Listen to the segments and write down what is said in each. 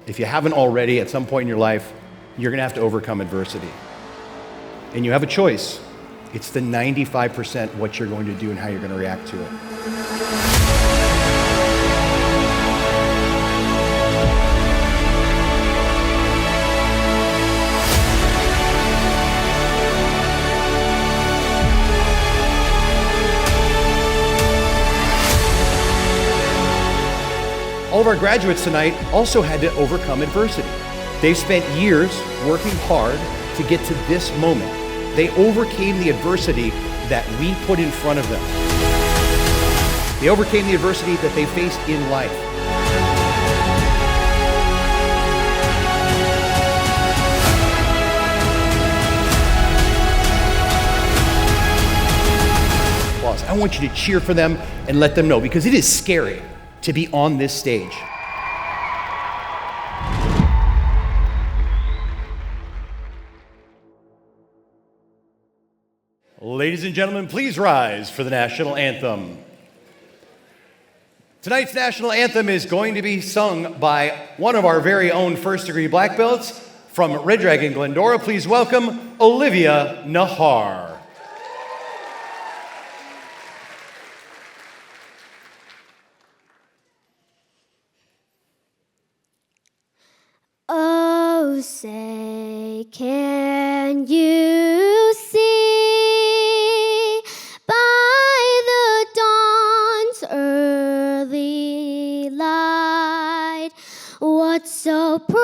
If you haven't already, at some point in your life, you're going to have to overcome adversity. And you have a choice. It's the 95% what you're going to do and how you're going to react to it. All of our graduates tonight also had to overcome adversity. They've spent years working hard to get to this moment. They overcame the adversity that we put in front of them. They overcame the adversity that they faced in life. I want you to cheer for them and let them know, because it is scary to be on this stage. Ladies and gentlemen, please rise for the national anthem. Tonight's national anthem is going to be sung by one of our very own first-degree black belts from Red Dragon, Glendora. Please welcome Olivia Nahar. Oh, say, can you see by the dawn's early light what so proudly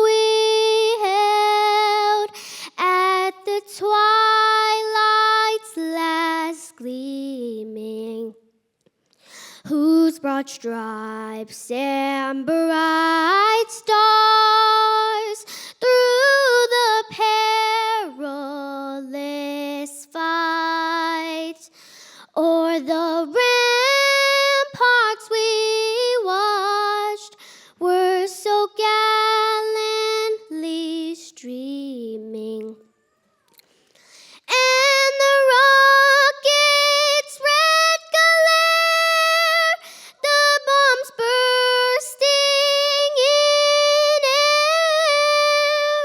we held at the twilight's last gleaming, whose broad stripes and bright stars through the perilous fight o'er the ramparts we watched were so gallantly streaming. And the rocket's red glare, the bombs bursting in air,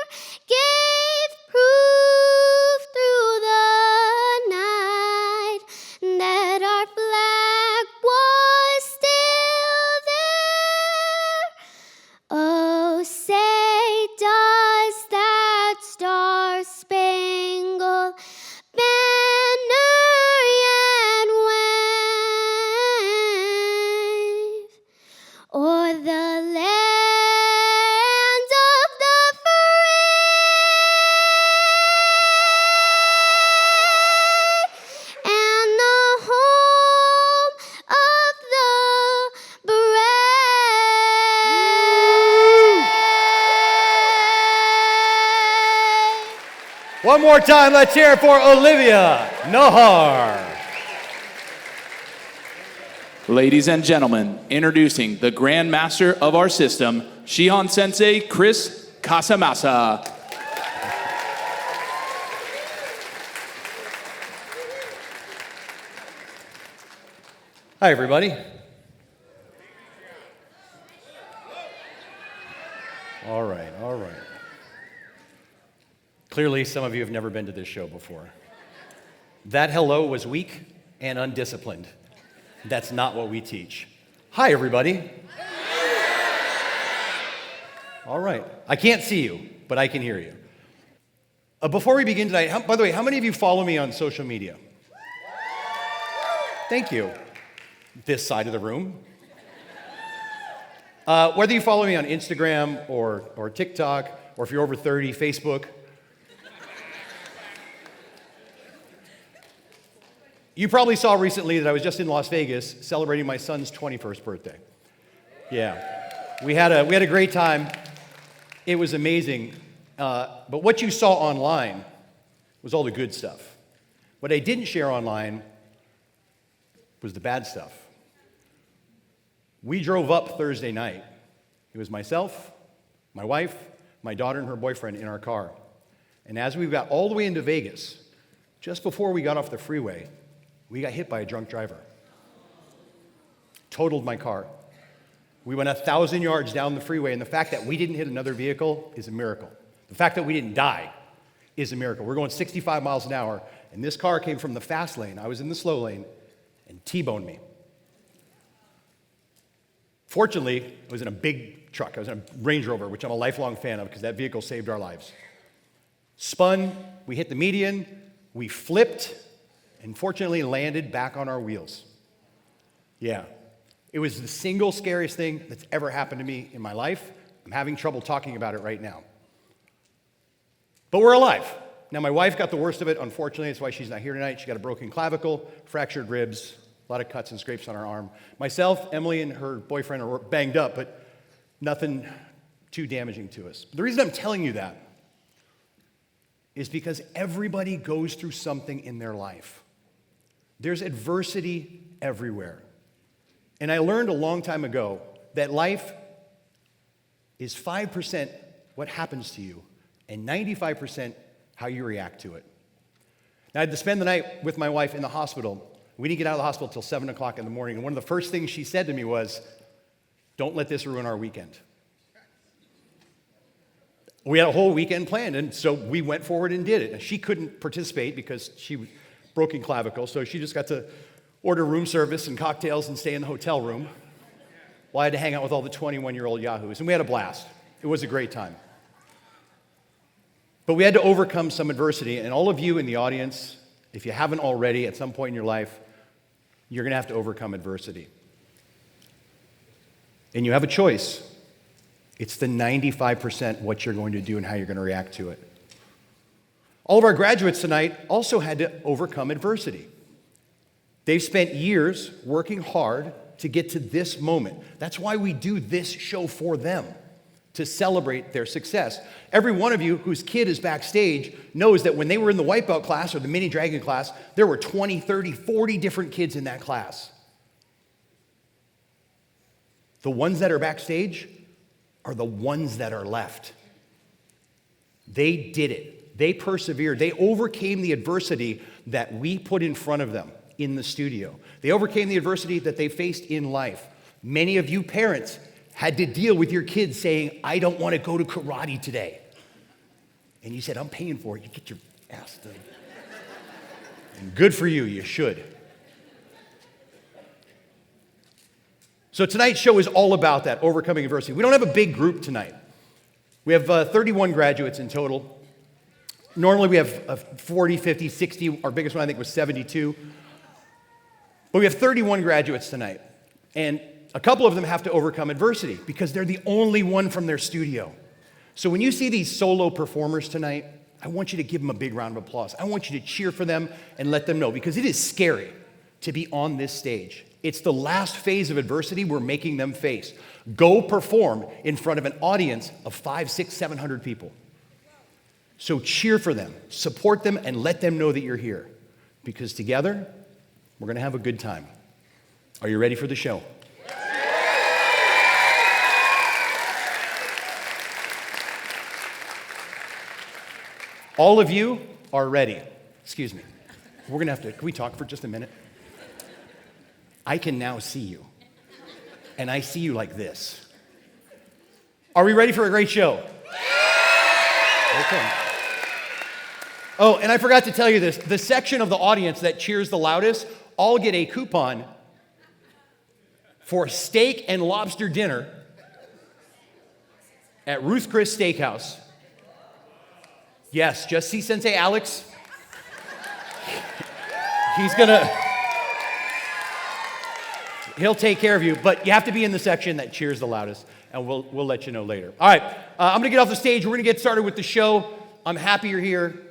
gave proof through the night that our flag was still there. Oh, say, does that star-spangled banner yet wave o'er the land of the free and the home of the brave? One more time, let's hear it for Olivia Nahar. Ladies and gentlemen, introducing the Grand Master of our system, Shihan Sensei Chris Casamassa. Hi, everybody. All right. Clearly, some of you have never been to this show before. That hello was weak and undisciplined. That's not what we teach. Hi, everybody. All right. I can't see you, but I can hear you. Before we begin tonight, by the way, how many of you follow me on social media? Thank you. This side of the room. Whether you follow me on Instagram or TikTok, or if you're over 30, Facebook. You probably saw recently that I was just in Las Vegas celebrating my son's 21st birthday. Yeah, we had a great time. It was amazing. But what you saw online was all the good stuff. What I didn't share online was the bad stuff. We drove up Thursday night. It was myself, my wife, my daughter, and her boyfriend in our car. And as we got all the way into Vegas, just before we got off the freeway, we got hit by a drunk driver. Totaled my car. We went 1,000 yards down the freeway, and the fact that we didn't hit another vehicle is a miracle. The fact that we didn't die is a miracle. We're going 65 miles an hour, and this car came from the fast lane. I was in the slow lane, and T-boned me. Fortunately, it was in a big truck. I was in a Range Rover, which I'm a lifelong fan of because that vehicle saved our lives. Spun, we hit the median, we flipped, and fortunately landed back on our wheels. Yeah, it was the single scariest thing that's ever happened to me in my life. I'm having trouble talking about it right now. But we're alive. Now, my wife got the worst of it, unfortunately. That's why she's not here tonight. She got a broken clavicle, fractured ribs, a lot of cuts and scrapes on her arm. Myself, Emily, and her boyfriend are banged up, but nothing too damaging to us. The reason I'm telling you that is because everybody goes through something in their life. There's adversity everywhere. And I learned a long time ago that life is 5% what happens to you and 95% how you react to it. Now, I had to spend the night with my wife in the hospital. We didn't get out of the hospital until 7 o'clock in the morning. And one of the first things she said to me was, "Don't let this ruin our weekend." We had a whole weekend planned, and so we went forward and did it. And she couldn't participate because she was broken clavicle, so she just got to order room service and cocktails and stay in the hotel room while I had to hang out with all the 21-year-old yahoos. And we had a blast. It was a great time. But we had to overcome some adversity, and all of you in the audience, if you haven't already, at some point in your life, you're going to have to overcome adversity. And you have a choice. It's the 95% what you're going to do and how you're going to react to it. All of our graduates tonight also had to overcome adversity. They've spent years working hard to get to this moment. That's why we do this show for them, to celebrate their success. Every one of you whose kid is backstage knows that when they were in the white belt class or the mini dragon class, there were 20, 30, 40 different kids in that class. The ones that are backstage are the ones that are left. They did it. They persevered. They overcame the adversity that we put in front of them in the studio. They overcame the adversity that they faced in life. Many of you parents had to deal with your kids saying, "I don't want to go to karate today." And you said, "I'm paying for it. You get your ass done." And good for you. You should. So tonight's show is all about that, overcoming adversity. We don't have a big group tonight. We have 31 graduates in total. Normally we have 40, 50, 60. Our biggest one I think was 72. But we have 31 graduates tonight. And a couple of them have to overcome adversity because they're the only one from their studio. So when you see these solo performers tonight, I want you to give them a big round of applause. I want you to cheer for them and let them know, because it is scary to be on this stage. It's the last phase of adversity we're making them face. Go perform in front of an audience of 500, 600, 700 people. So cheer for them, support them, and let them know that you're here. Because together, we're going to have a good time. Are you ready for the show? All of you are ready. Excuse me. We're going to have to, can we talk for just a minute? I can now see you. And I see you like this. Are we ready for a great show? Okay. Oh, and I forgot to tell you this. The section of the audience that cheers the loudest all get a coupon for steak and lobster dinner at Ruth Chris Steakhouse. Yes, just see Sensei Alex. He'll take care of you, but you have to be in the section that cheers the loudest, and we'll let you know later. All right, I'm going to get off the stage. We're going to get started with the show. I'm happy you're here.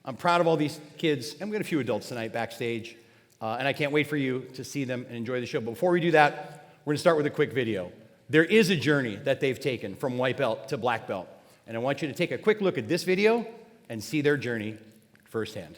I'm proud of all these kids, and we got a few adults tonight backstage, and I can't wait for you to see them and enjoy the show. But before we do that, we're going to start with a quick video. There is a journey that they've taken from white belt to black belt, and I want you to take a quick look at this video and see their journey firsthand.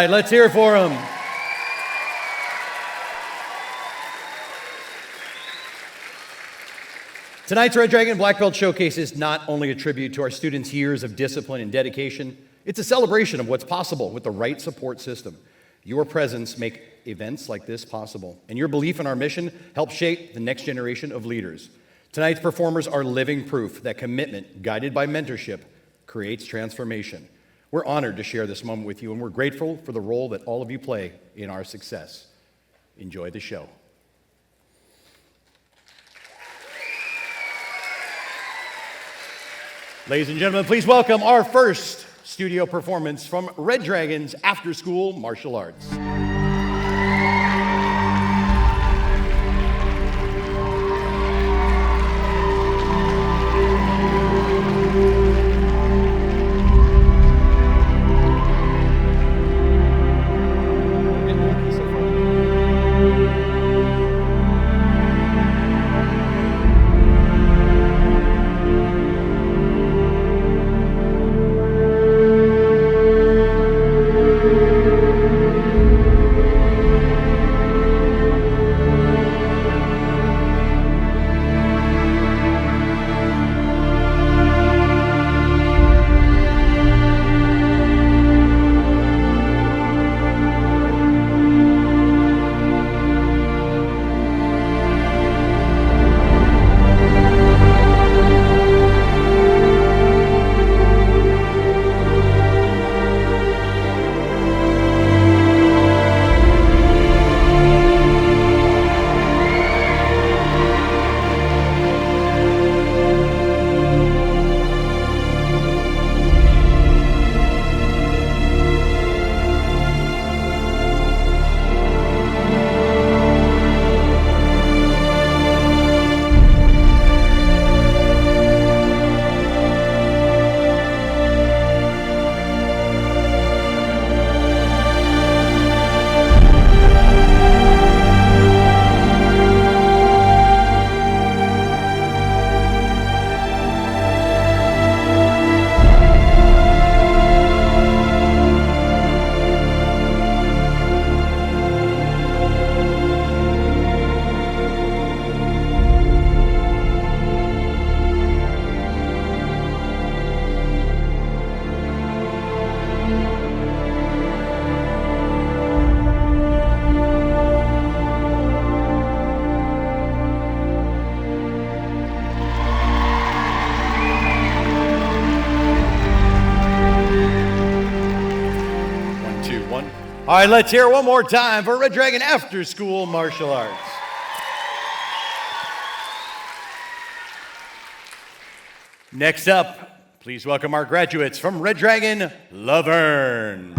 right, let's hear it for them. Tonight's Red Dragon Black Belt Showcase is not only a tribute to our students' years of discipline and dedication, it's a celebration of what's possible with the right support system. Your presence make events like this possible, and your belief in our mission helps shape the next generation of leaders. Tonight's performers are living proof that commitment, guided by mentorship, creates transformation. We're honored to share this moment with you, and we're grateful for the role that all of you play in our success. Enjoy the show. Ladies and gentlemen, please welcome our first studio performance from Red Dragon's After School Martial Arts. All right, let's hear it one more time for Red Dragon After School Martial Arts. Next up, please welcome our graduates from Red Dragon, Laverne.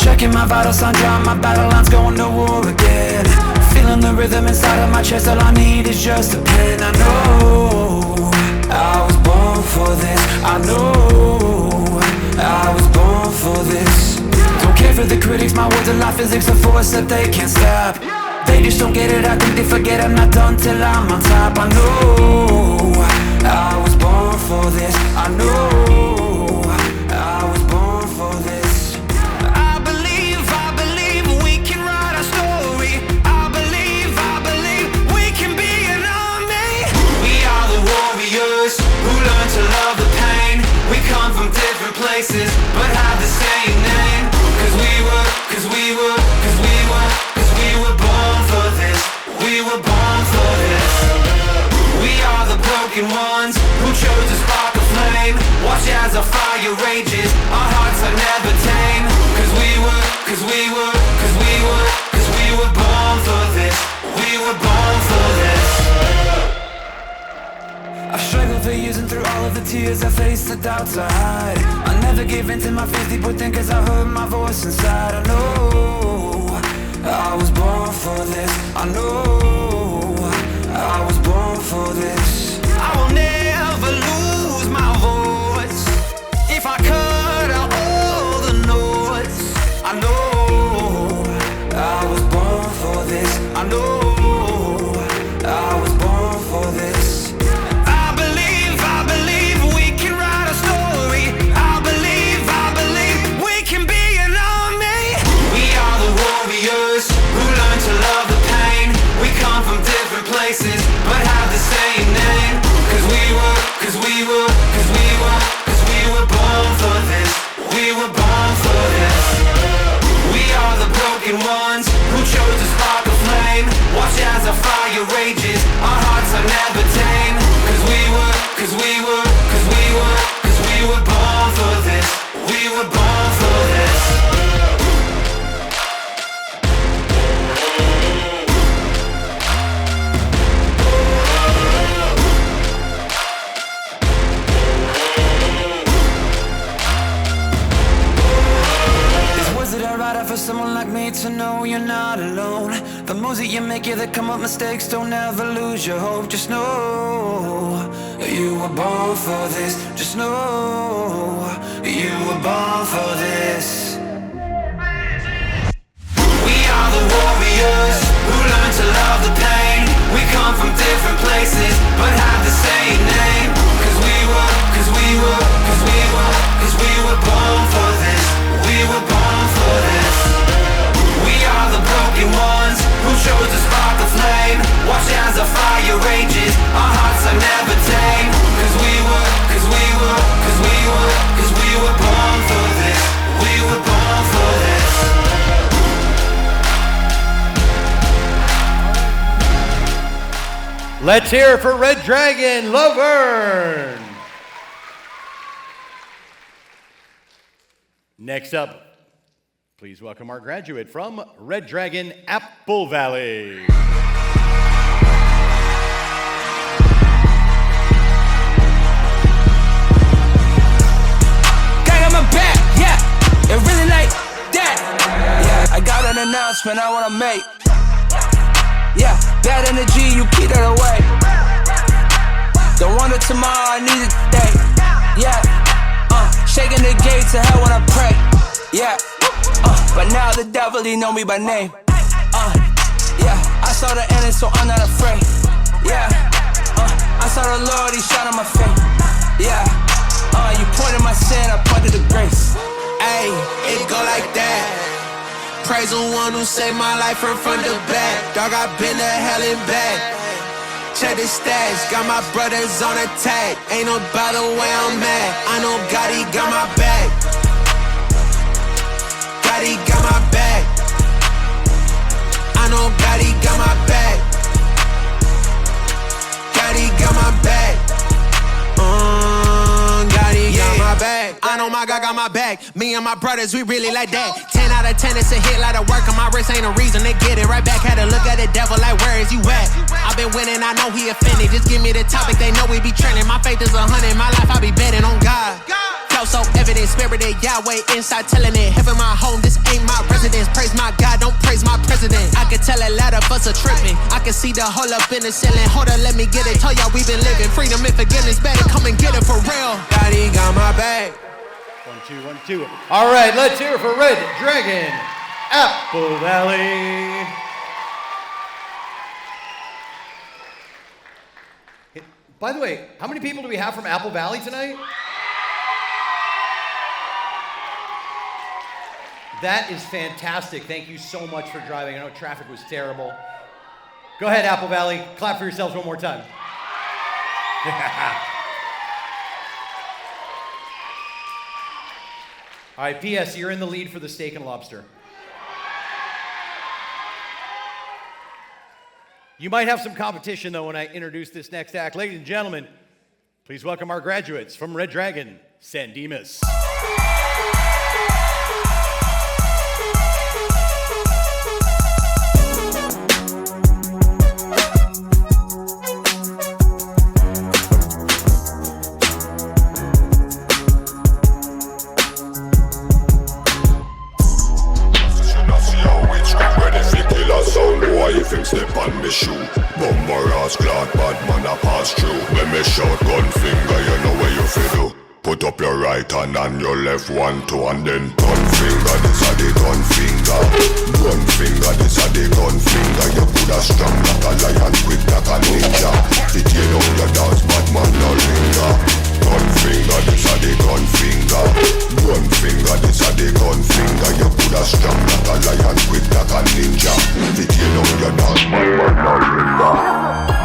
Checking my vital sign, drawing my battle lines, going to war again. Feeling the rhythm inside of my chest, all I need is just a pen. I know I was born for this. I know I was born for this. Don't care for the critics, my words are like physics, a force that they can't stop. They just don't get it, I think they forget I'm not done till I'm on top. I know I was born for this. I know I was born for this. To love the pain, we come from different places, but have the same name. Cause we were born for this. We were born for this. We are the broken ones who chose to spark a flame. Watch as our fire rages, our hearts are never tame. Cause we were born for this. We were born for this. I've struggled for years and through all of the tears I faced the doubts I hide. I never gave in to my fears deep within cause I heard my voice inside. I know I was born for this. I know I was born for this. I will never lose my voice if I cut out all the noise. I know someone like me to know you're not alone. The moves that you make, yeah, that come up mistakes. Don't ever lose your hope. Just know you were born for this. Just know you were born for this. We are the warriors who learn to love the pain. We come from different places, but have the same name. Cause we were born for this. We were born for this. We are the broken ones who chose to spark the flame. Watch as the fire rages, our hearts are never tame. Cause we were born for this. We were born for this. Let's hear it for Red Dragon, Laverne. Next up, please welcome our graduate from Red Dragon, Apple Valley. Gang on my back, yeah, it really like that. Yeah, I got an announcement I wanna make. Yeah, bad energy, you keep that away. Don't want it tomorrow, I need it today. Yeah, shaking the gate to hell when I pray. Yeah, but now the devil, he know me by name. Yeah, I saw the enemy, so I'm not afraid. Yeah, I saw the Lord, he shot on my face. Yeah, you pointed my sin, I pointed the grace. Ayy, it go like that. Praise the one who saved my life from front to back. Dog, I've been to hell and back. Check the stats, got my brothers on attack. Ain't no about the way I'm at. I know God, he got my back. God, he got my back. I know God, he got my back. God, he got my back. God, he got my back. I know my God got my back. Me and my brothers, we really like that. 10 out of 10, it's a hit, like a work on my wrist. Ain't a reason to get it right back. Had to look at the devil like, where is you at? I've been winning, I know he offended. Just give me the topic, they know we be trending. My faith is 100, my life I be betting on God. Felt so evident, spirited Yahweh inside telling it. Heaven my home, this ain't my residence. Praise my God, don't praise my president. I can tell a lot of us are tripping. I can see the hole up in the ceiling. Hold up, let me get it. Told y'all we been living freedom and forgiveness. Better come and get it for real. God, he got my back. 1, 2, 1, 2. All right, let's hear it for Red Dragon, Apple Valley. By the way, how many people do we have from Apple Valley tonight? That is fantastic. Thank you so much for driving. I know traffic was terrible. Go ahead, Apple Valley. Clap for yourselves one more time. All right, P.S., you're in the lead for the steak and lobster. You might have some competition, though, when I introduce this next act. Ladies and gentlemen, please welcome our graduates from Red Dragon, San Dimas. If him step on me shoe, bumper ass clock, bad man a pass through. When me shout gun finger, you know where you fi do. Put up your right hand and your left 1, 2, and then gun finger. This a the gun finger. Gun finger, this a the gun finger. You coulda strong like a lion, quick like a ninja. It you know your dance, bad man no linger. Gun finger, this a the gun finger. Gun finger, this a the gun finger. You coulda strong like a lion, quick like a ninja. It you know your dance, bad man no linger.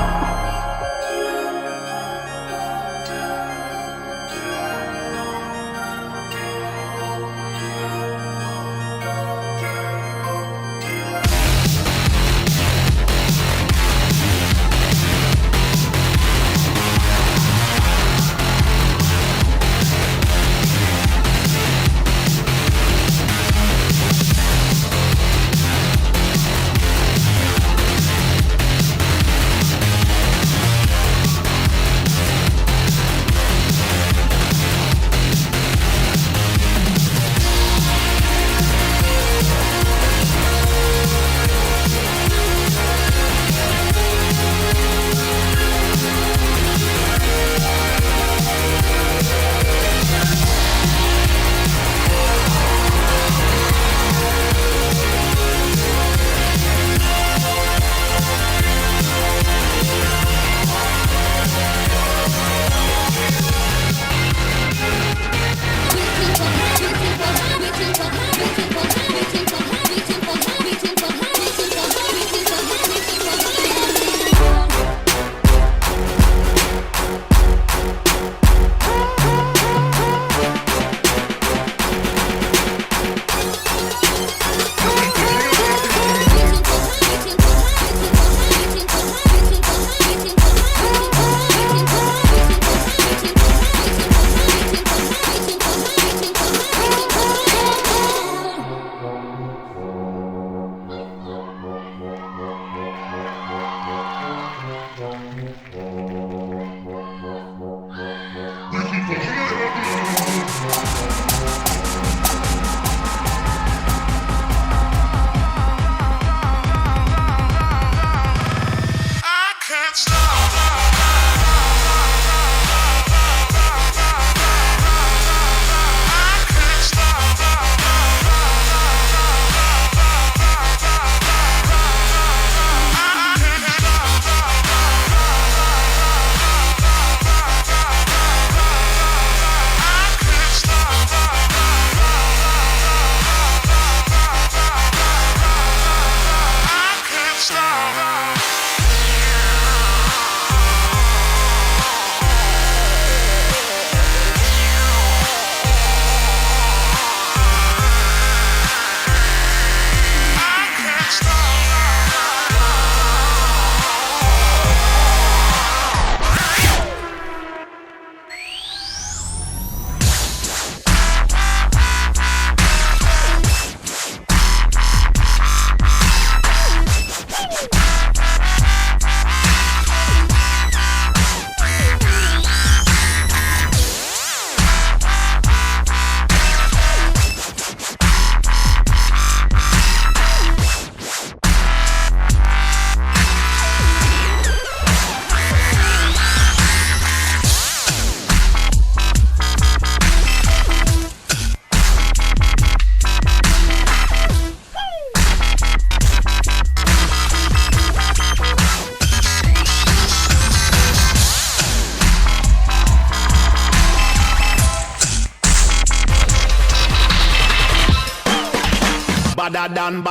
badder than,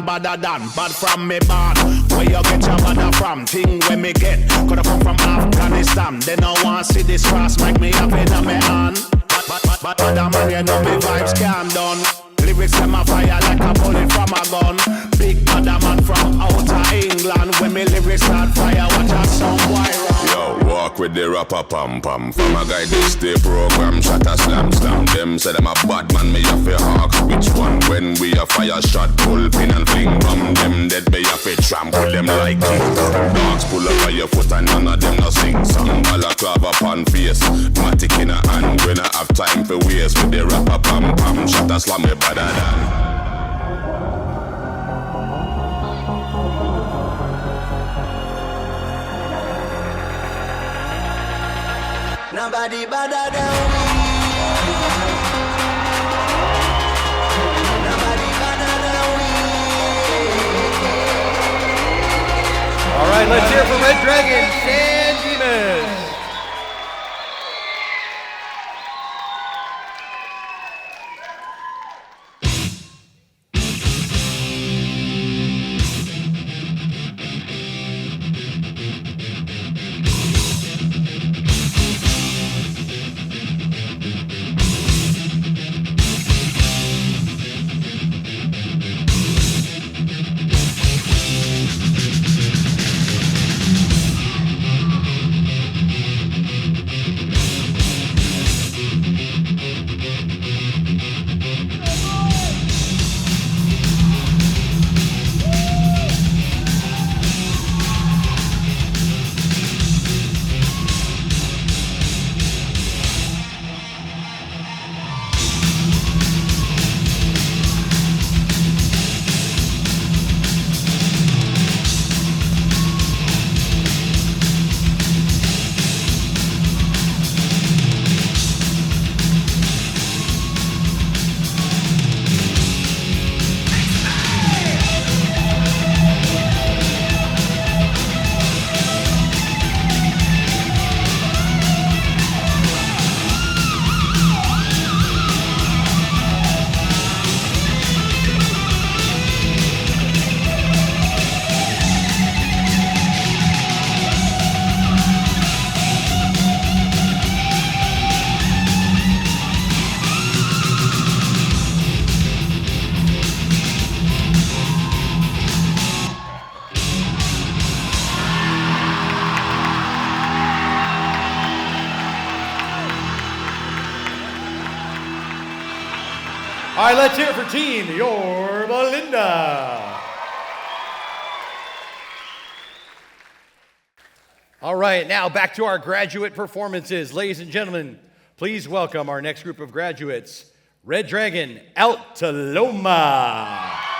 bad from me born. Where you get your badder from? Thing where me get, coulda come from Afghanistan. They no want see this cross, make me up in me hand. But other man, you know me vibes can't done. Lyrics them a fire like a bullet from a gun. Big other man from outer England. When me lyrics start fire, watch out some boy run. Yo, walk with the rapper pam pam. From a guy this day program, shot a slam. Them say them a bad man, me a fi hawks. Which one? When we a fire shot, pull pin and fling bomb. Them dead, me a fi trample them like king. Dogs pull up on your foot and none of them no sing song. Balaclava upon face, matic in a hand. When I have time for waste with the rapper pam pam. Shot a slam me better than. Nobody better than we. Nobody better than we. All right, let's hear from Red Dragon, San Dimas. All right, let's hear it for Team Yorba Linda. All right, now back to our graduate performances. Ladies and gentlemen, please welcome our next group of graduates, Red Dragon, Alta Loma.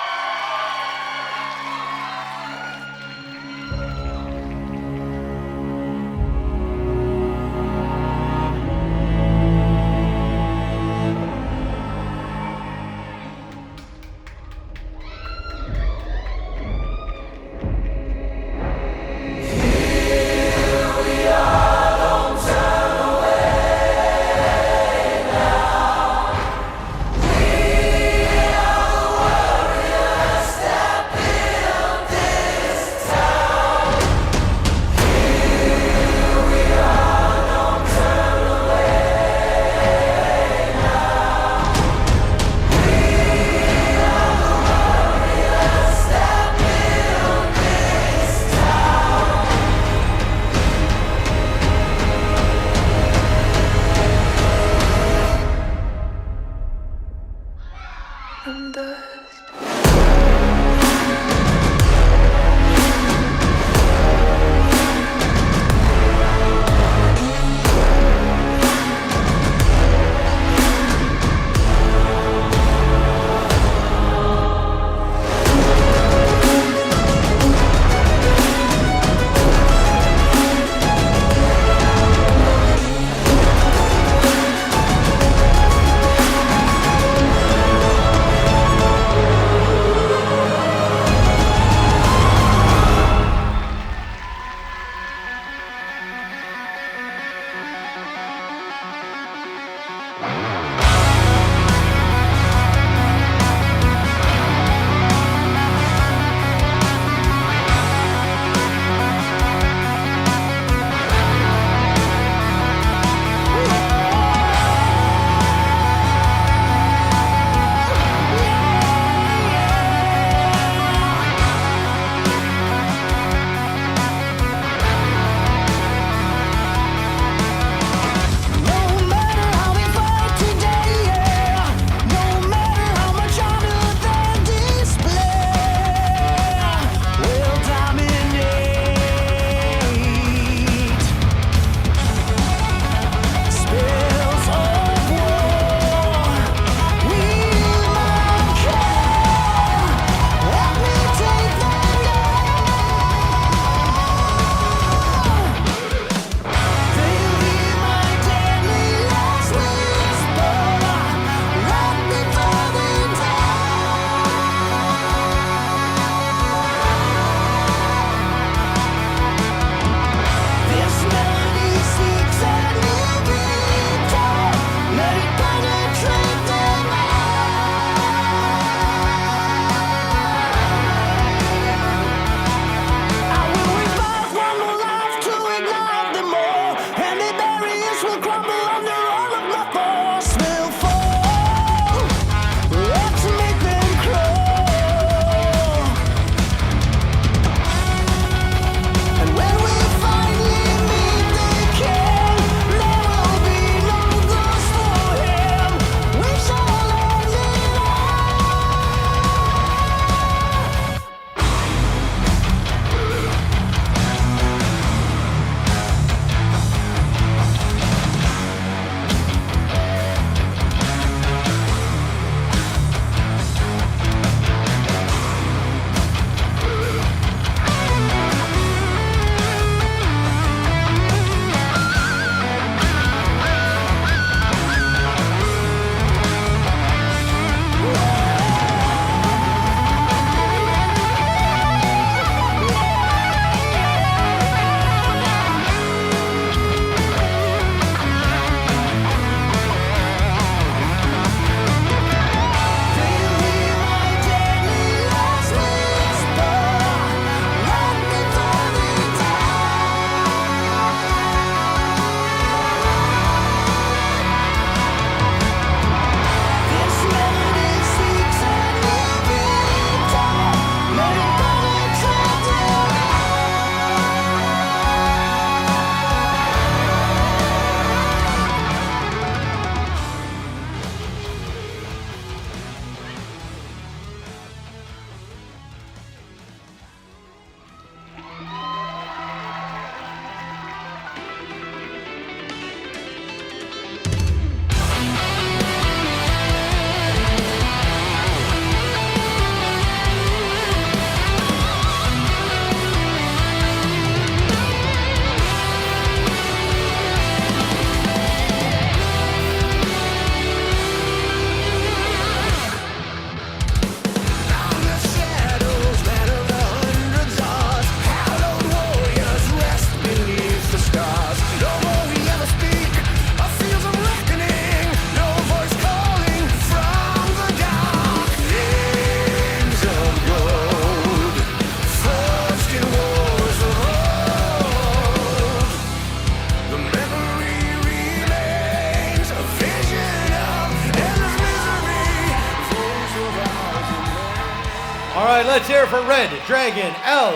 right, let's hear it for Red Dragon Altaloma.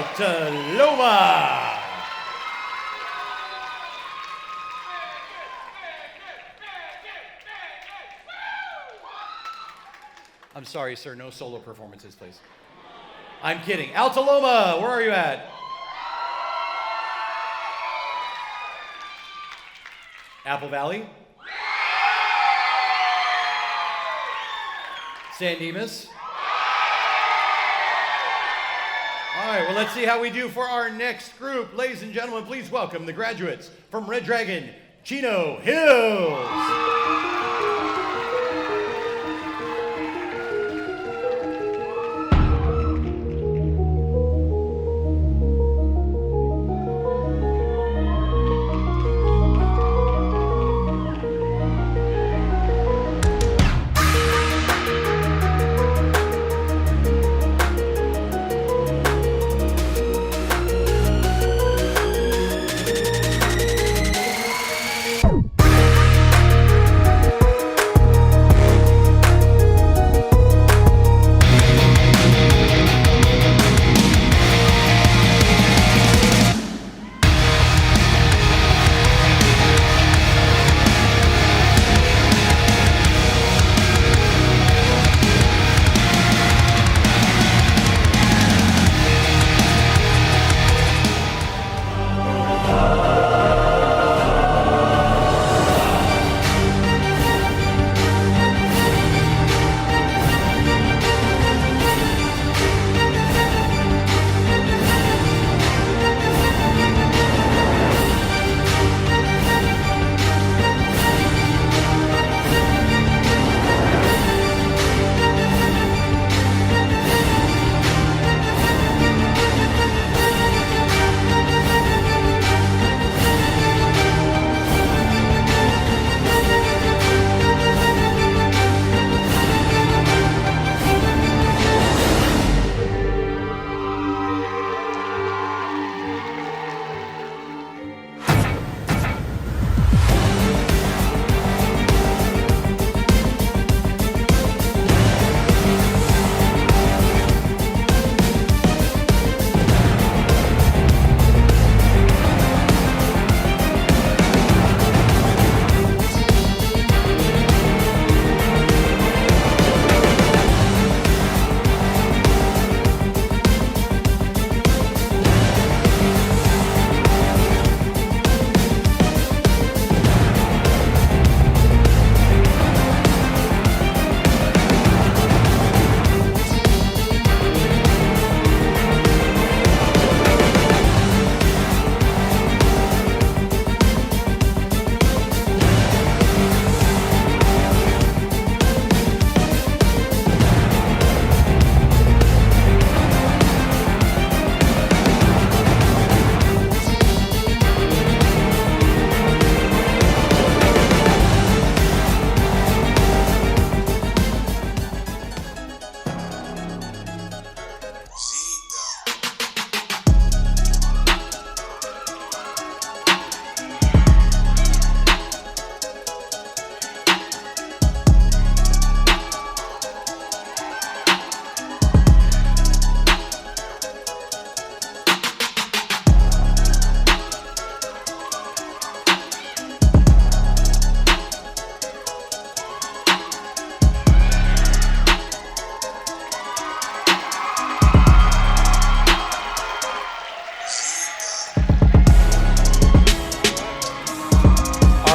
I'm sorry, sir, no solo performances, please. I'm kidding. Altaloma, where are you at? Apple Valley? San Dimas? All right, well, let's see how we do for our next group. Ladies and gentlemen, please welcome the graduates from Red Dragon, Chino Hills.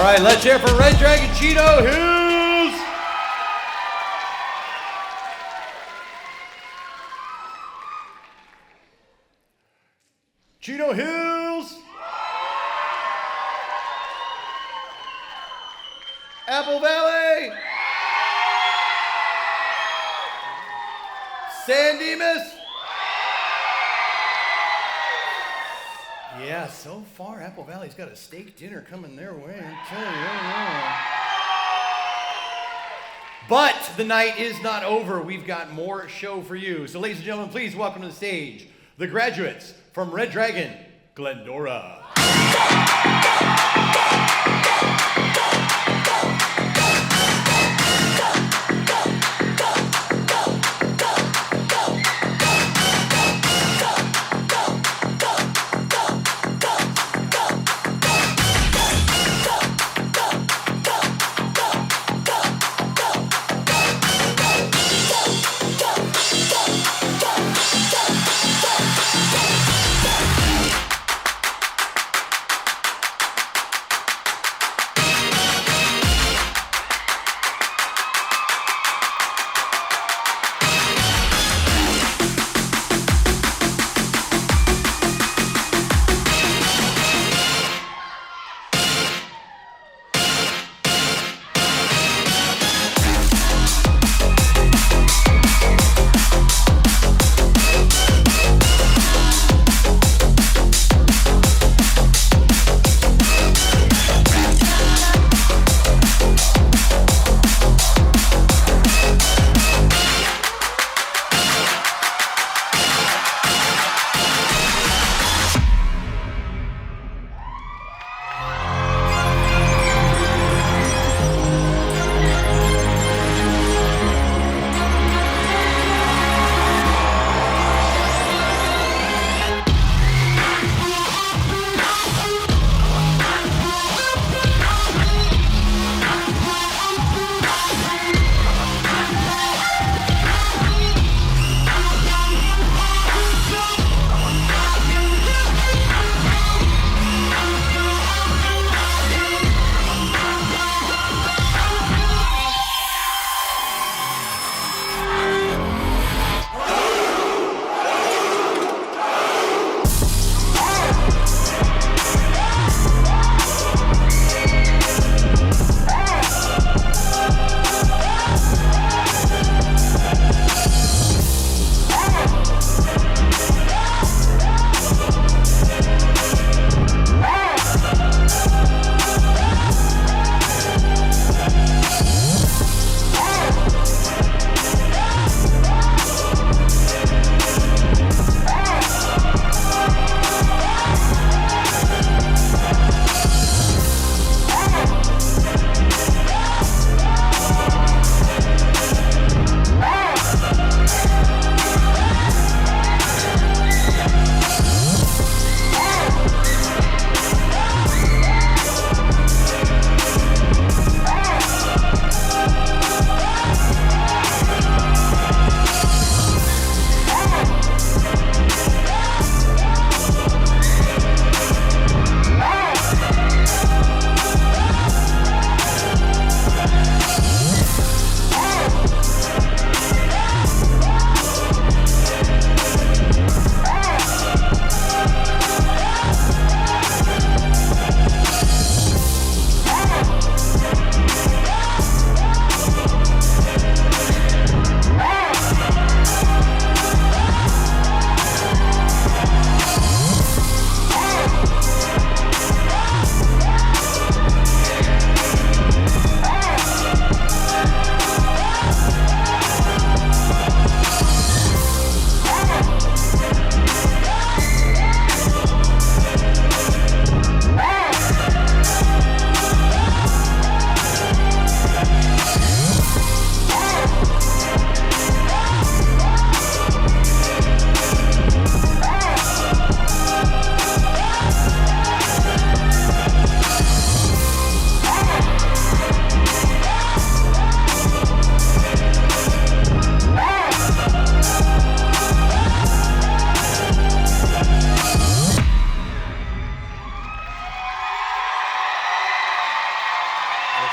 All right, let's hear it for Red Dragon Chino Hills. Chino Hills. Apple Valley. San Dimas. Yeah, so far Apple Valley's got a steak dinner coming their way, I tell you. But the night is not over. We've got more show for you. So ladies and gentlemen, please welcome to the stage the graduates from Red Dragon, Glendora.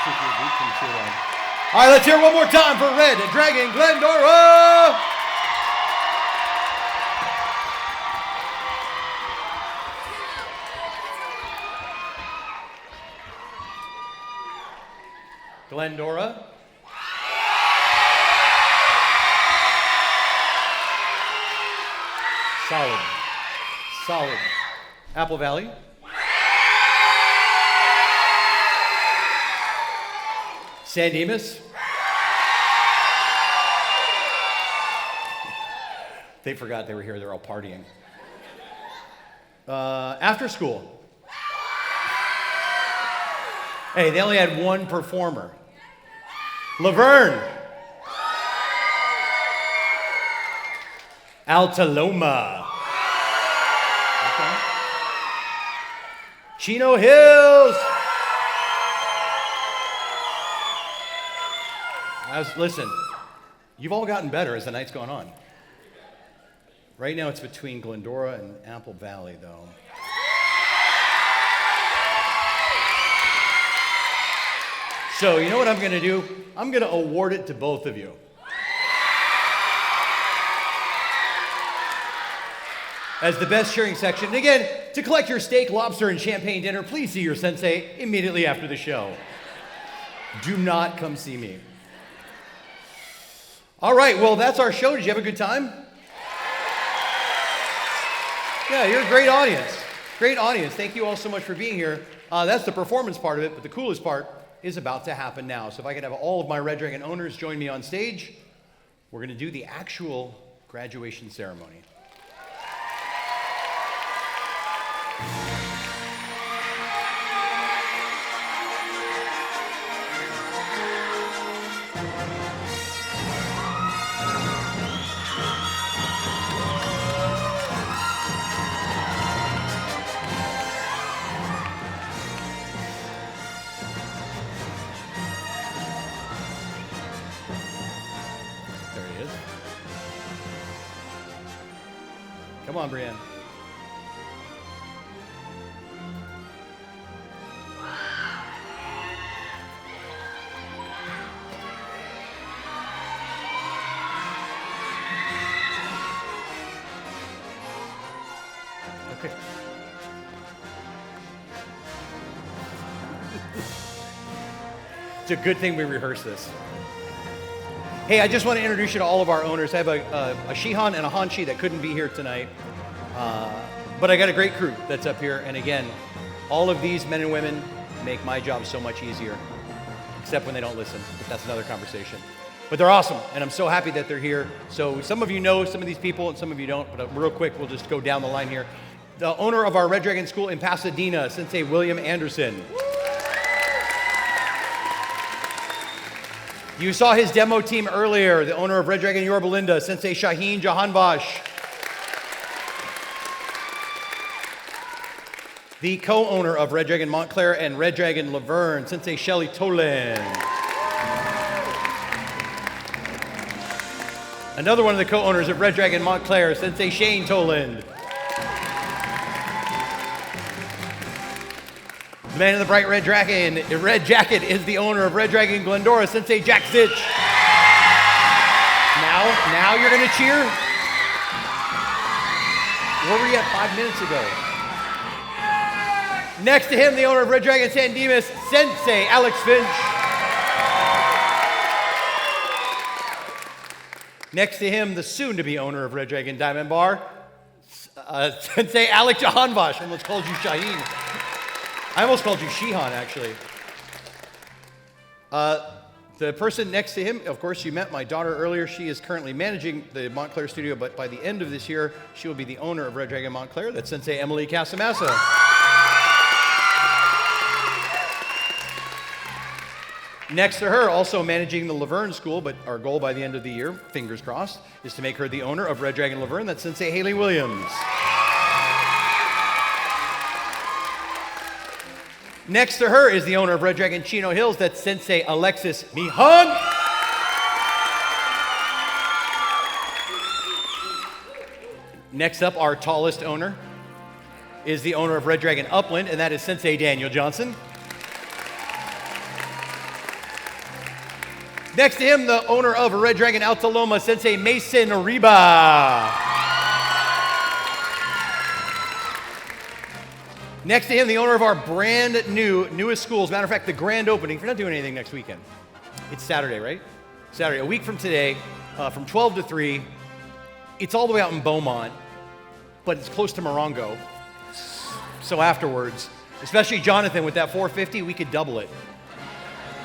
see if you can cheer on. All right, let's hear it one more time for Red Dragon Glendora. Glendora. Solid. Solid. Apple Valley. San Dimas. They forgot they were here. They're all partying. After school. Hey, they only had one performer. Laverne. Altaloma. Okay. Chino Hills. Listen, you've all gotten better as the night's gone on. Right now it's between Glendora and Apple Valley, though. So, you know what I'm going to do? I'm going to award it to both of you. As the best cheering section. And again, to collect your steak, lobster, and champagne dinner, please see your sensei immediately after the show. Do not come see me. All right, well, that's our show. Did you have a good time? Yeah, you're a great audience. Great audience. Thank you all so much for being here. That's the performance part of it, but the coolest part is about to happen now. So if I could have all of my Red Dragon owners join me on stage, we're going to do the actual graduation ceremony. Come on, Brienne. Okay. It's a good thing we rehearsed this. Hey, I just want to introduce you to all of our owners. I have a Shihan and a Hanshi that couldn't be here tonight. But I got a great crew that's up here. And again, all of these men and women make my job so much easier. Except when they don't listen. But that's another conversation. But they're awesome. And I'm so happy that they're here. So some of you know some of these people and some of you don't. But real quick, we'll just go down the line here. The owner of our Red Dragon School in Pasadena, Sensei William Anderson. You saw his demo team earlier, the owner of Red Dragon Yorba Linda, Sensei Shaheen Jahanbash. The co-owner of Red Dragon Montclair and Red Dragon Laverne, Sensei Shelley Toland. Another one of the co-owners of Red Dragon Montclair, Sensei Shane Toland. The man in the bright red jacket is the owner of Red Dragon Glendora, Sensei Jack Zitch. Now you're gonna cheer? Where were you at 5 minutes ago? Next to him, the owner of Red Dragon San Dimas, Sensei Alex Finch. Next to him, the soon-to-be owner of Red Dragon Diamond Bar, Sensei Alex Jahanbash. I almost called you Shaheen. I almost called you Shihan, actually. The person next to him, of course, you met my daughter earlier. She is currently managing the Montclair studio, but by the end of this year, she will be the owner of Red Dragon Montclair. That's Sensei Emily Casamassa. Next to her, also managing the Laverne School, but our goal by the end of the year, fingers crossed, is to make her the owner of Red Dragon Laverne. That's Sensei Haley Williams. Next to her is the owner of Red Dragon Chino Hills. That's Sensei Alexis Mihan. Next up, our tallest owner is the owner of Red Dragon Upland, and that is Sensei Daniel Johnson. Next to him, the owner of Red Dragon Alta Loma, Sensei Mason Riba. Next to him, the owner of our brand newest school. As a matter of fact, the grand opening. If you're not doing anything next weekend, it's Saturday, right? Saturday, a week from today, from 12 to 3. It's all the way out in Beaumont, but it's close to Morongo. So afterwards, especially Jonathan with that 450, we could double it.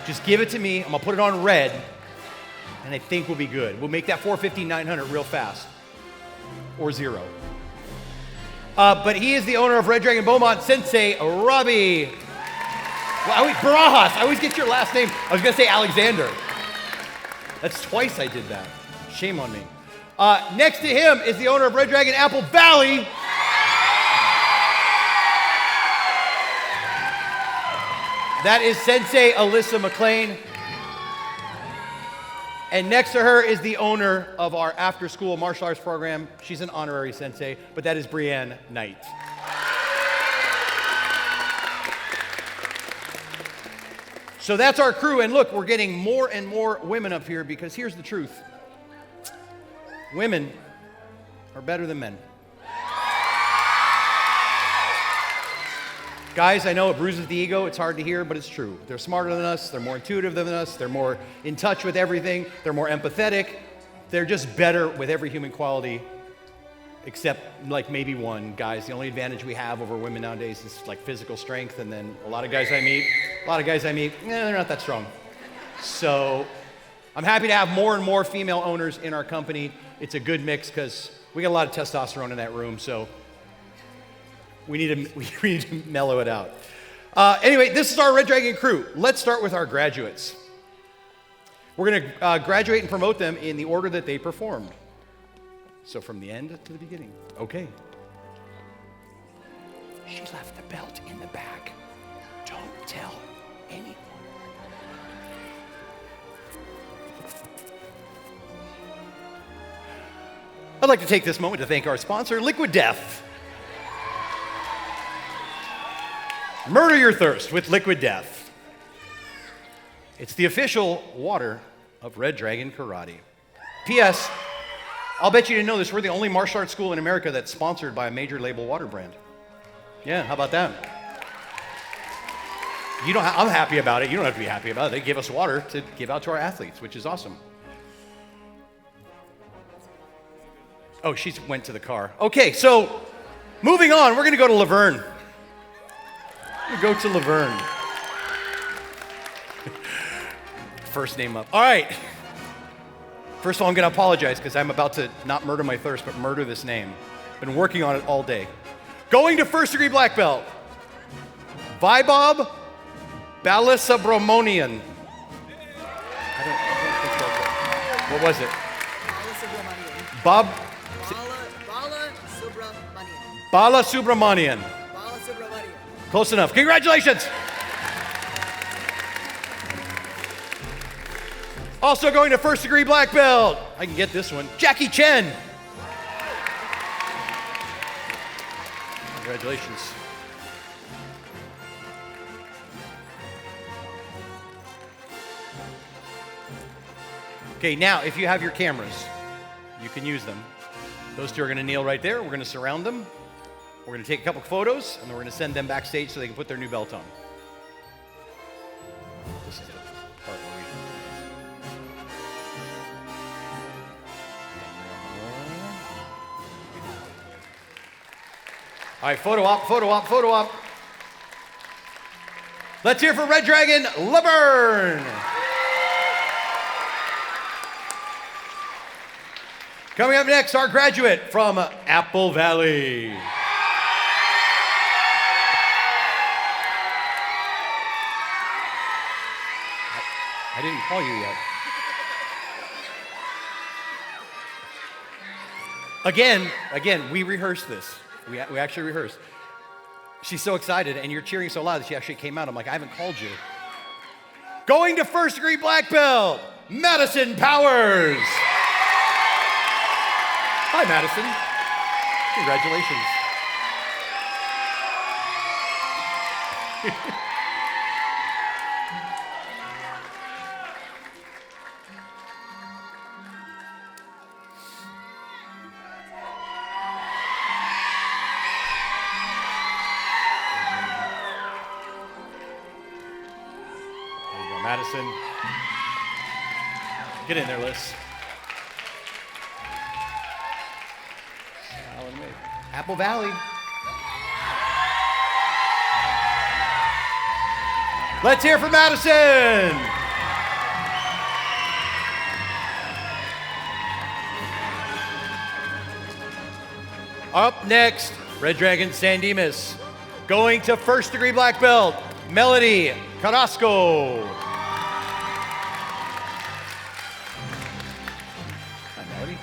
Just give it to me. I'm going to put it on red, and I think we'll be good. We'll make that 450 900 real fast, or zero. But he is the owner of Red Dragon Beaumont, Sensei Robbie. Barajas. I always get your last name. I was going to say Alexander. That's twice I did that. Shame on me. Next to him is the owner of Red Dragon Apple Valley. That is Sensei Alyssa McLean. And next to her is the owner of our after-school martial arts program. She's an honorary sensei, but that is Brianne Knight. So that's our crew, and look, we're getting more and more women up here because here's the truth. Women are better than men. Guys, I know it bruises the ego, it's hard to hear, but it's true. They're smarter than us, they're more intuitive than us, they're more in touch with everything, they're more empathetic, they're just better with every human quality, except like maybe one. Guys, the only advantage we have over women nowadays is like physical strength, and then a lot of guys I meet, they're not that strong. So I'm happy to have more and more female owners in our company. It's a good mix because we got a lot of testosterone in that room, so we need to mellow it out. Anyway, this is our Red Dragon crew. Let's start with our graduates. We're going to graduate and promote them in the order that they performed. So from the end to the beginning. Okay. She left the belt in the back. Don't tell anyone. I'd like to take this moment to thank our sponsor, Liquid Death. Murder your thirst with Liquid Death. It's the official water of Red Dragon Karate. P.S. I'll bet you didn't know this. We're the only martial arts school in America that's sponsored by a major label water brand. Yeah, how about that? I'm happy about it. You don't have to be happy about it. They give us water to give out to our athletes, which is awesome. Oh, she went to the car. Okay, so moving on, we're going to go to Laverne. We go to Laverne. First name up. All right. First of all, I'm going to apologize because I'm about to not murder my thirst, but murder this name. Been working on it all day. Going to first degree black belt. Vaibhav Balasubramanian. I don't think that's it. What was it? Bob. Balasubramanian. Close enough. Congratulations. Also going to first degree black belt. I can get this one. Jackie Chen. Congratulations. Okay, now if you have your cameras, you can use them. Those two are going to kneel right there. We're going to surround them. We're going to take a couple photos, and then we're going to send them backstage so they can put their new belt on. This is the part where All right, photo op, photo op, photo op. Let's hear for Red Dragon, Laverne. Coming up next, our graduate from Apple Valley. I didn't call you yet. Again, we rehearsed this. We actually rehearsed. She's so excited, and you're cheering so loud that she actually came out. I'm like, I haven't called you. Going to first degree black belt, Madison Powers. Hi, Madison. Congratulations. Madison. Get in there, Liz. Apple Valley. Let's hear from Madison. Up next, Red Dragon San Dimas. Going to first degree black belt, Melody Carrasco. Hi, Melody.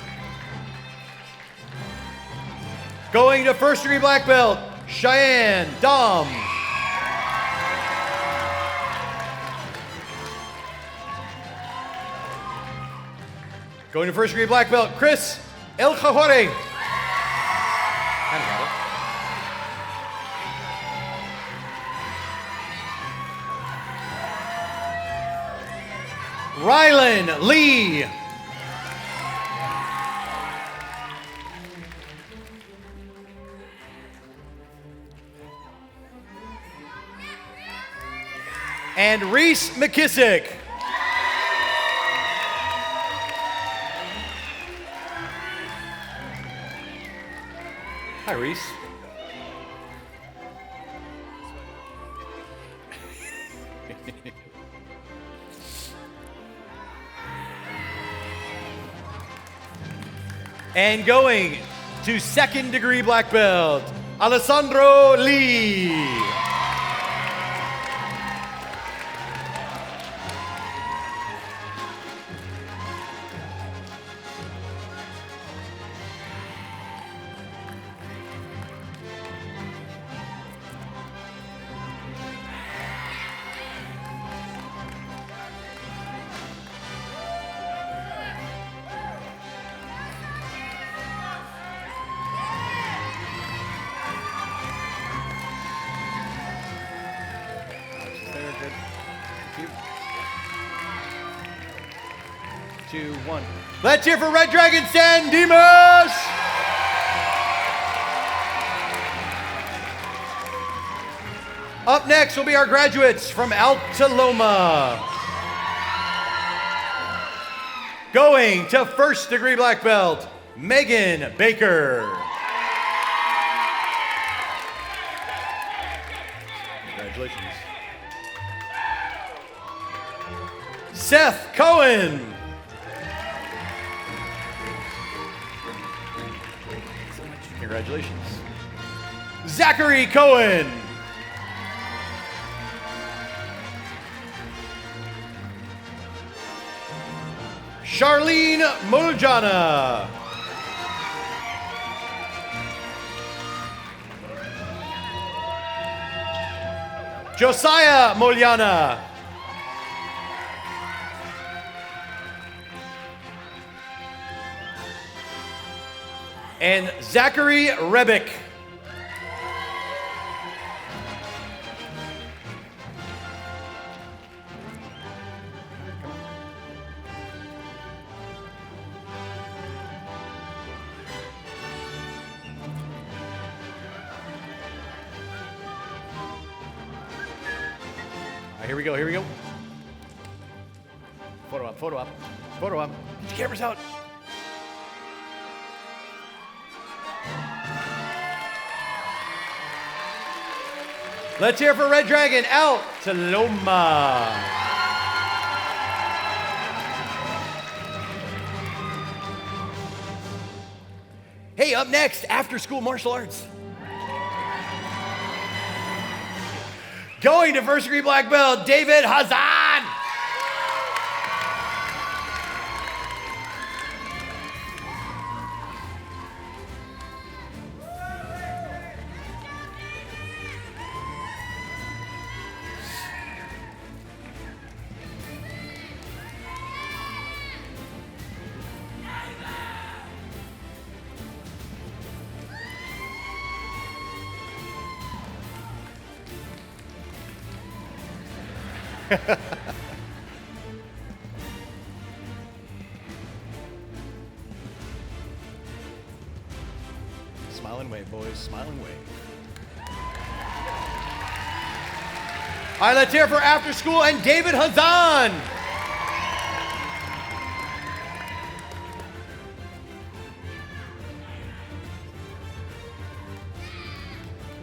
Going to first degree black belt, Cheyenne Dom. Going to first degree black belt, Chris El Jajore. Rylan Lee. And Reese McKissick. Hi, Reese. And going to second degree black belt, Alessandro Lee. Two, one. Let's hear for Red Dragon San Dimas. Up next will be our graduates from Alta Loma. Going to first degree black belt, Megan Baker. Congratulations. Seth Cohen. Congratulations. Zachary Cohen. Charlene Moljana. Josiah Moljana. And Zachary Rebick. Here we go, here we go. Photo up, photo up, photo up. Get your cameras out. Let's hear for Red Dragon, Alta Loma. Hey, up next, after school martial arts. Going to first degree black belt, David Hazan. Smile and wave, boys. Smile and wave. All right, let's hear for after school and David Hazan.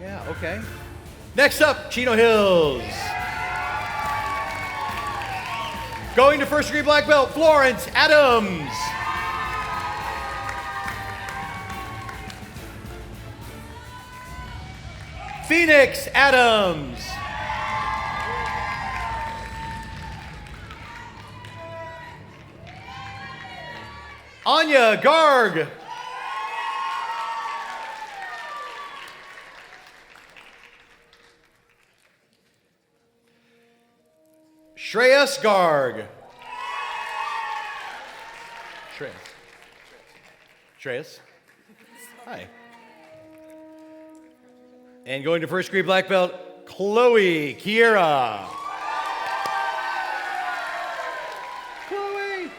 Yeah, okay. Next up, Chino Hills. Going to first degree black belt, Florence Adams. Phoenix Adams. Anya Garg. Shreyas Garg. Shreyas. Hi. And going to first degree black belt, Chloe Kiera. Chloe.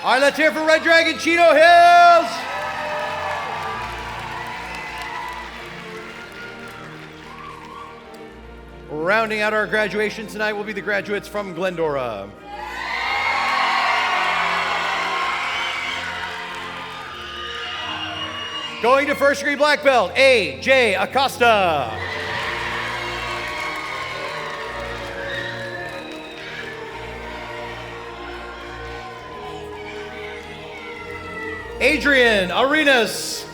All right, let's hear for Red Dragon, Chino Hills. Rounding out our graduation tonight will be the graduates from Glendora. Going to first degree black belt, A.J. Acosta. Adrian Arenas.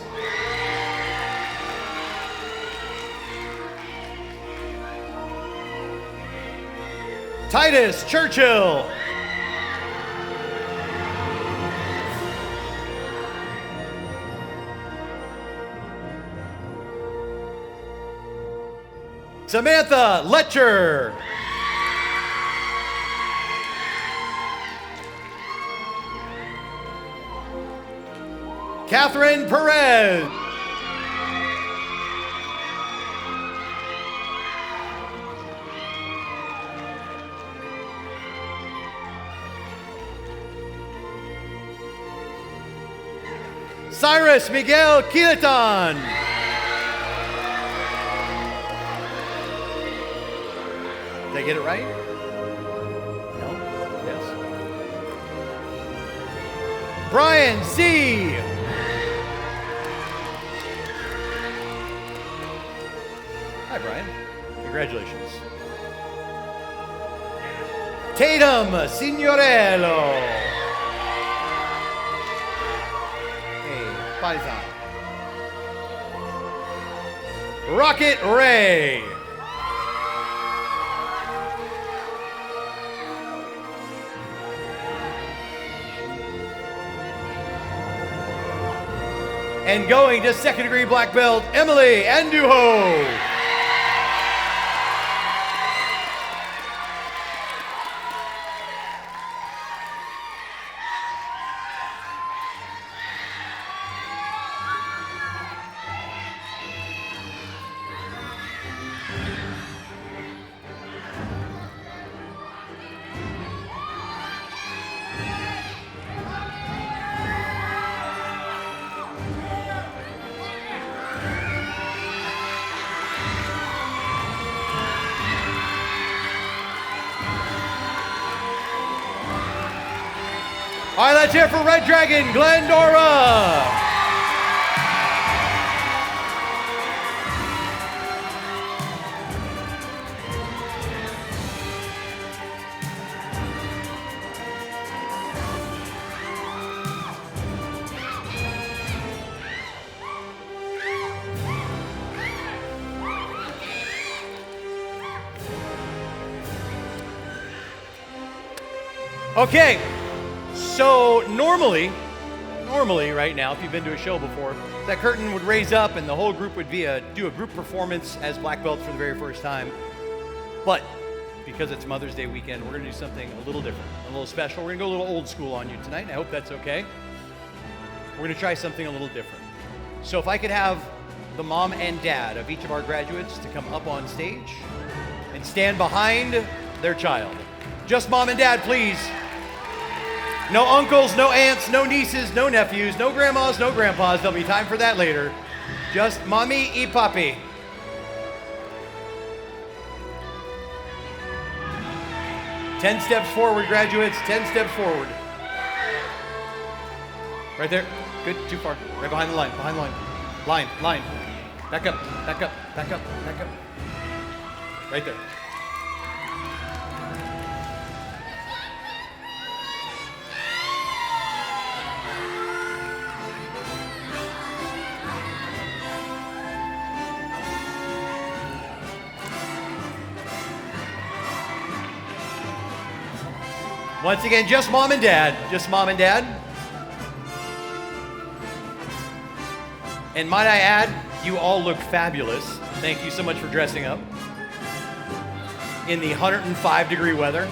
Titus Churchill. Samantha Letcher. Catherine Perez. Cyrus Miguel Quileton. Did I get it right? No? Yes. Brian C. Hi, Brian. Congratulations. Tatum Signorello. Hey, Paisan. Rocket Ray. And going to second degree black belt, Emily Anduho. All right, let's hear for Red Dragon, Glendora. Okay. So normally, normally right now, if you've been to a show before, that curtain would raise up and the whole group would do a group performance as black belts for the very first time. But because it's Mother's Day weekend, we're going to do something a little different, a little special. We're going to go a little old school on you tonight. I hope that's okay. We're going to try something a little different. So if I could have the mom and dad of each of our graduates to come up on stage and stand behind their child. Just mom and dad, please. No uncles, no aunts, no nieces, no nephews, no grandmas, no grandpas. There'll be time for that later. Just mommy y papi. Ten steps forward, graduates. 10 steps forward. Right there. Good. Too far. Right behind the line. Behind the line. Line. Back up. Back up. Back up. Back up. Right there. Once again, just mom and dad. Just mom and dad. And might I add, you all look fabulous. Thank you so much for dressing up in the 105-degree weather.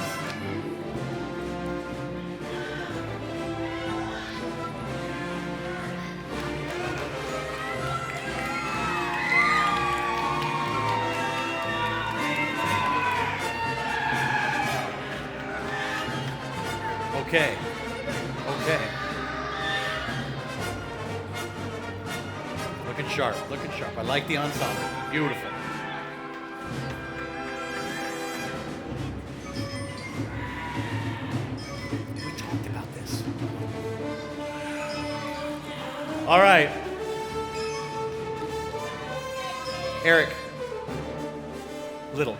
Okay. Looking sharp. I like the ensemble. Beautiful. We talked about this. All right. Eric.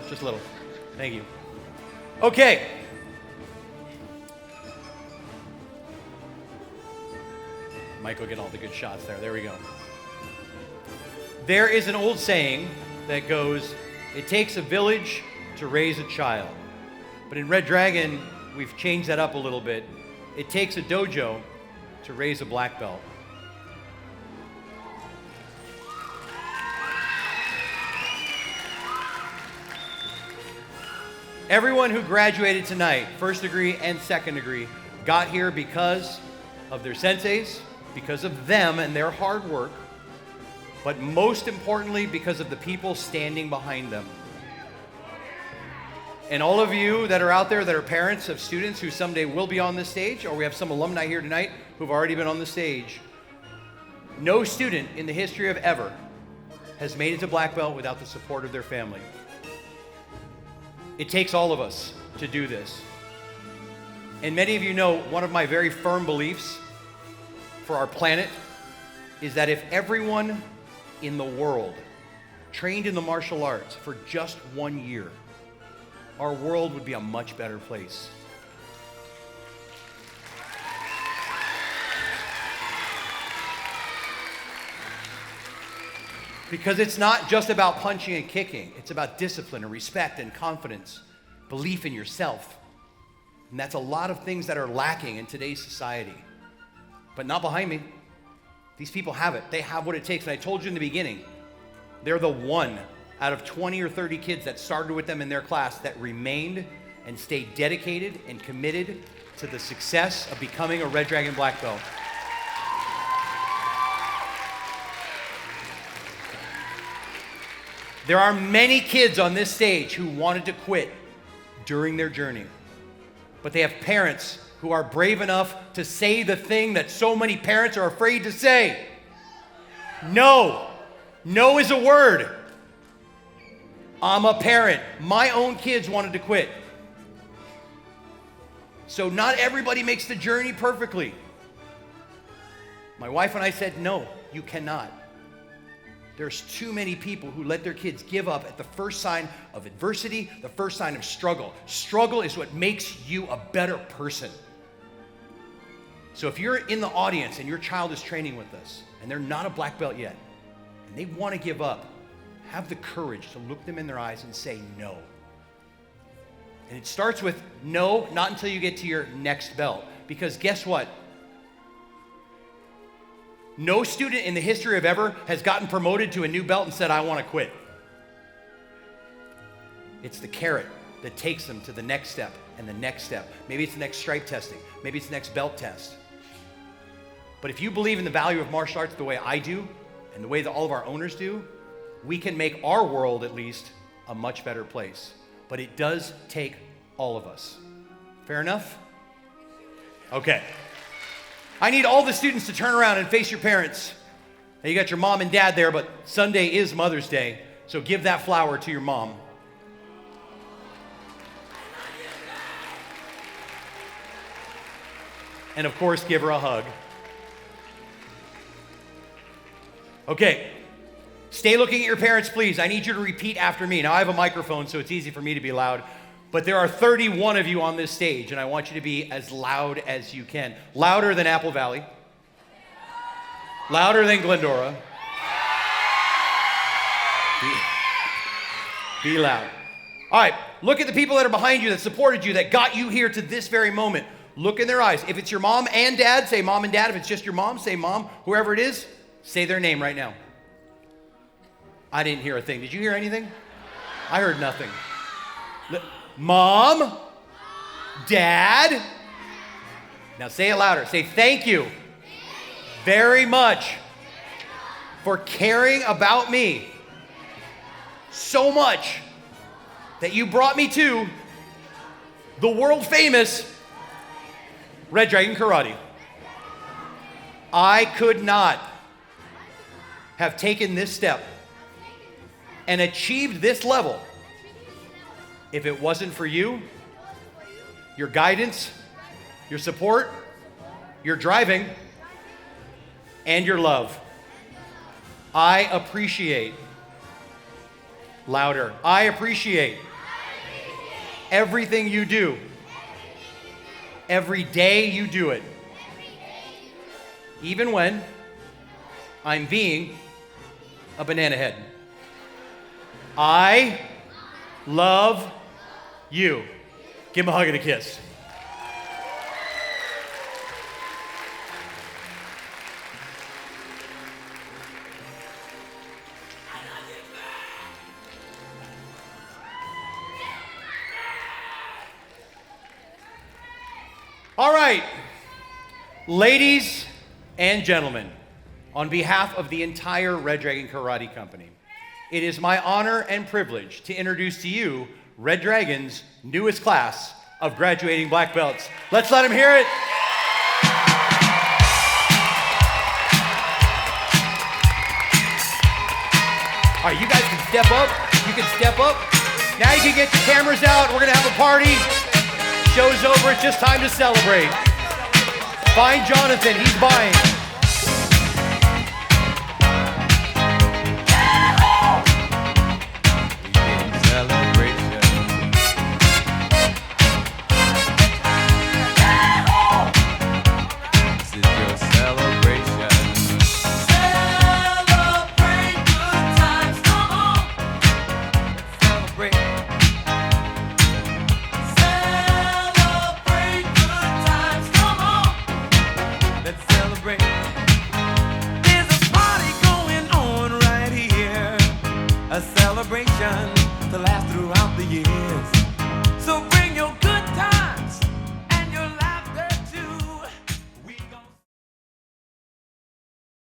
Just little. Thank you. Okay. Mike will get all the good shots there. There we go. There is an old saying that goes, it takes a village to raise a child. But in Red Dragon, we've changed that up a little bit. It takes a dojo to raise a black belt. Everyone who graduated tonight, first degree and second degree, got here because of their senseis, because of them and their hard work, but most importantly, because of the people standing behind them. And all of you that are out there that are parents of students who someday will be on this stage, or we have some alumni here tonight who've already been on the stage, no student in the history of ever has made it to black belt without the support of their family. It takes all of us to do this. And many of you know one of my very firm beliefs for our planet is that if everyone in the world trained in the martial arts for just 1 year, our world would be a much better place. Because it's not just about punching and kicking. It's about discipline and respect and confidence, belief in yourself. And that's a lot of things that are lacking in today's society. But not behind me. These people have it. They have what it takes. And I told you in the beginning, they're the one out of 20 or 30 kids that started with them in their class that remained and stayed dedicated and committed to the success of becoming a Red Dragon black belt. There are many kids on this stage who wanted to quit during their journey, but they have parents who are brave enough to say the thing that so many parents are afraid to say. No. No is a word. I'm a parent. My own kids wanted to quit. So not everybody makes the journey perfectly. My wife and I said, no, you cannot. There's too many people who let their kids give up at the first sign of adversity, the first sign of struggle. Struggle is what makes you a better person. So if you're in the audience and your child is training with us and they're not a black belt yet and they want to give up, have the courage to look them in their eyes and say no. And it starts with no, not until you get to your next belt. Because guess what? No student in the history of ever has gotten promoted to a new belt and said, I want to quit. It's the carrot that takes them to the next step and the next step. Maybe it's the next stripe testing. Maybe it's the next belt test. But if you believe in the value of martial arts the way I do and the way that all of our owners do, we can make our world, at least, a much better place. But it does take all of us. Fair enough? Okay. I need all the students to turn around and face your parents. Now, you got your mom and dad there, but Sunday is Mother's Day, so give that flower to your mom. And of course, give her a hug. Okay. Stay looking at your parents, please. I need you to repeat after me. Now, I have a microphone, so it's easy for me to be loud. But there are 31 of you on this stage, and I want you to be as loud as you can. Louder than Apple Valley. Louder than Glendora. Be loud. All right, look at the people that are behind you, that supported you, that got you here to this very moment. Look in their eyes. If it's your mom and dad, say mom and dad. If it's just your mom, say mom. Whoever it is, say their name right now. I didn't hear a thing. Did you hear anything? I heard nothing. Mom, Dad. Now say it louder. Say thank you very much for caring about me so much that you brought me to the world famous Red Dragon Karate. I could not have taken this step and achieved this level if it wasn't for you, your guidance, your support, your driving, and your love. I appreciate, louder, I appreciate everything you do. Every day you do it. Even when I'm being a banana head. I love you. Give him a hug and a kiss. All right, ladies and gentlemen, on behalf of the entire Red Dragon Karate Company, it is my honor and privilege to introduce to you Red Dragon's newest class of graduating black belts. Let's let them hear it. All right, you guys can step up. You can step up. Now you can get your cameras out. We're gonna have a party. Show's over. It's just time to celebrate. Find Jonathan. He's buying. A celebration to last